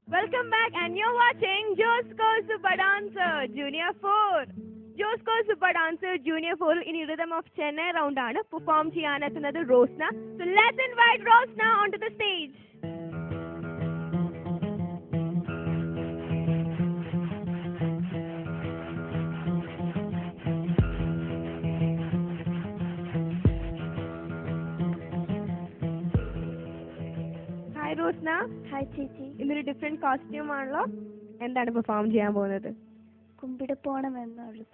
Welcome back and you're watching Josko Super Dancer Junior 4. Josko Super Dancer Junior 4 in Rhythm of Chennai round ആണ് perform ചെയ്യാനെത്തുന്നത് Rosna. So let's invite Rosna onto the stage. Hi Rosna. Hi ചേച്ചി. ഇന്നൊരു different costume ആണല്ലോ. എന്താണ് perform ചെയ്യാൻ പോകുന്നത്? കുമ്പിടപ്പോണം എന്ന ഒരു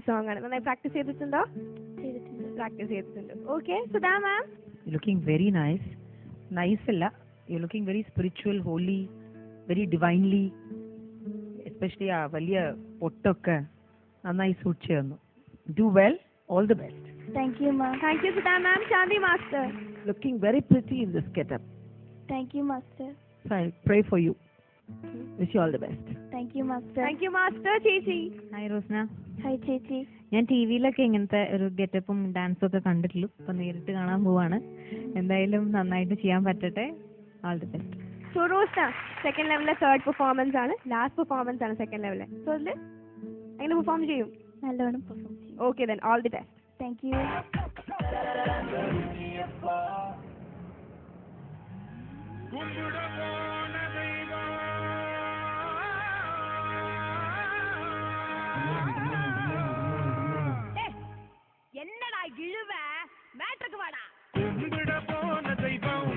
song ആണ്. നന്നായി പ്രാക്ടീസ് ചെയ്തിട്ടുണ്ടോ? ചെയ്തിട്ടുണ്ട്. പ്രാക്ടീസ് ചെയ്തിട്ടുണ്ട്. Okay, Sudha ma'am. You're looking very nice. Nice alla. You're looking very spiritual, holy, very divinely. Especially ആ വലിയ പൊട്ടൊക്കെ നന്നായി സൂട്ട് ചെയ്യുന്നു. Do well. All the best. Thank you ma'am. Thank you Sudha ma'am. Shanti master. Looking very pretty in this getup. Thank you master. So I pray for you. Wish you all the best. Thank you master. Thank you master. ചേച്ചി. Hi Rosna. Hi ചേച്ചി. ഞാൻ T വിയിലൊക്കെ ഇങ്ങനത്തെ ഒരു ഗെറ്റപ്പും ഡാൻസും ഒക്കെ കണ്ടിട്ടുള്ളൂ. അപ്പൊ നേരിട്ട് കാണാൻ പോവാണ്. എന്തായാലും നന്നായിട്ട് ചെയ്യാൻ പറ്റട്ടെ. All the best. So Rosna, second level third performance ആണ്. Last performance ആണ് second level. So അതിൽ എങ്ങനെ പെർഫോം ചെയ്യും? നല്ലോണം പെർഫോം ചെയ്യും. Okay then, all the best. Thank you. என்னடா இழுவ மேட்ருக்கு வாடா. கும்பிட போன தெய்வம்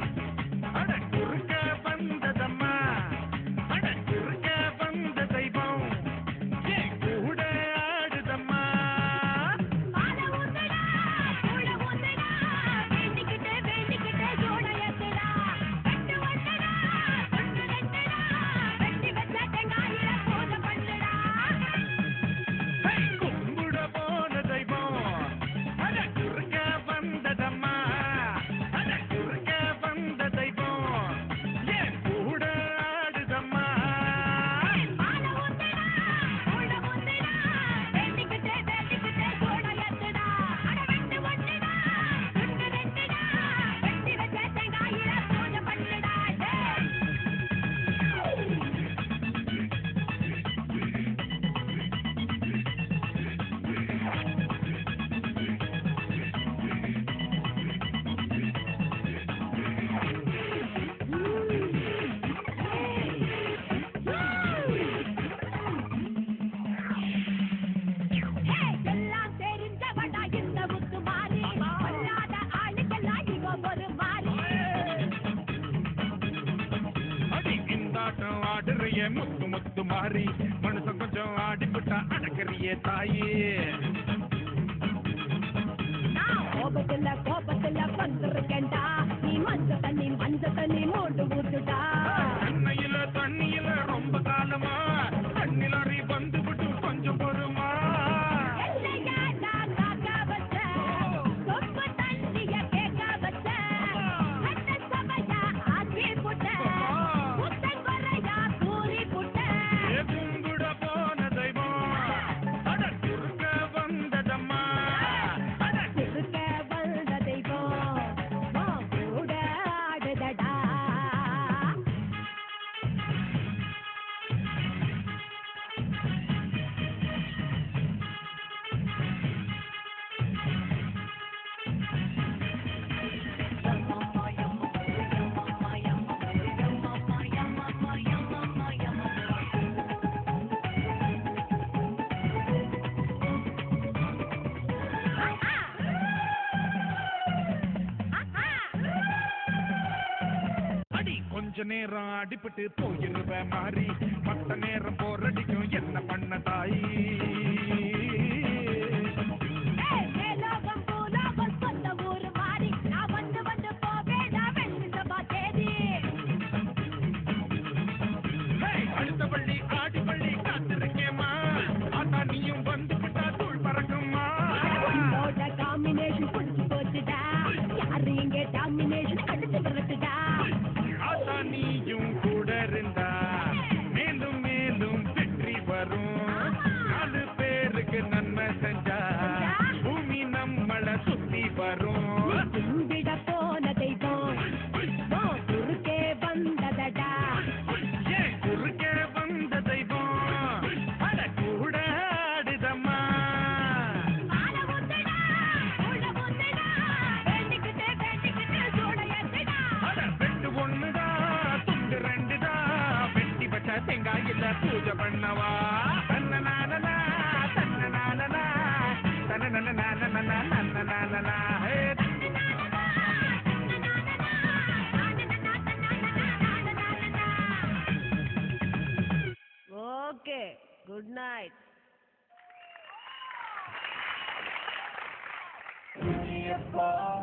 அட குறுக்க வந்ததம்மா அட குறுக்க வந்த தெய்வம் என் கூட ஆடுதம்மா ஆள ஊத்துடா ஊள ஊத்துடா வேண்டிக்கிட்டே வேண்டிக்கிட்டே ஜோட ஏத்துடா வெட்டு வந்தடா தொட்டு ரெண்டடா வெட்டி வச்ச தேங்காயில பூஜை பண்ணுடா. கும்பிட போன தெய்வம் அட குறுக்க வந்ததம்மா அட குறுக்க வந்த தெய்வம் என் கூட ஆடுதம்மா ஆள ஊத்துடா ஊள ஊத்துடா வேண்டிக்கிட்டே வேண்டிக்கிட்டே ஜோட ஏத்துடா அட வெட்டு வந்தடா தொட்டு ரெண்டடா வெட்டி வச்ச தேங்காயில பூஜை பண்ணுடா. எல்லாம் தெரிஞ்சவடா இந்த முத்து மாறி கொல்லாத ஆளுக்கெல்லாம் இவ ஒரு மாறி. அடி இந்தாட்டம் ஆடுறிய முத்து முத்து மாறி மனுஷன் கொஞ்சம் ஆடிப்புட்டா அடக்கறிய தாயே நான் கோபத்துல வந்திருக்கேன்டா நீ மஞ்ச தண்ணி மூடு ஊத்துடா. தண்ணியில ரொம்ப காலமா தண்ணிலாரி வந்து விட்டு கொஞ்சம் பொறுமா எல்லையா நான் காக்க வச்ச சொம்ப தண்ணிய கேட்க வச்ச கட்ட சமையா ஆக்கி புட்ட புத்தன் வரையா தூரி புட்ட. கும்பிட போன தெய்வம் அட குறுக்க வந்ததம்மா அட திருக்க வந்த தெய்வம் உன் கூட ஆடுதடா. அடி கொஞ்ச நேரம் அடிபட்டு போயிருவேன் மாறி மத்த நேரம் போரடிக்கும் என்ன பண்ண தாயி மேலோகம் பூலோகம் சொந்த ஊரு மாறி நான் வந்து போவேடா வெள்ளி சபா தேதி. அடுத்த பள்ளி ஆடி பள்ளி காத்திருக்கேம்மா ஆத்தா நீயும் வந்து விட்டா தூள் பறக்கும்மா இதோட காம்பினேஷன் புடிச்சு போச்சுடா யாரு இங்கே டாமினேஷன் அடுத்து விரட்டுடா. ஆத்தா நீயும் கூட இருந்தா மேலும் மேலும் வெற்றி வரும் 4 பேர் Good night. Junior 4.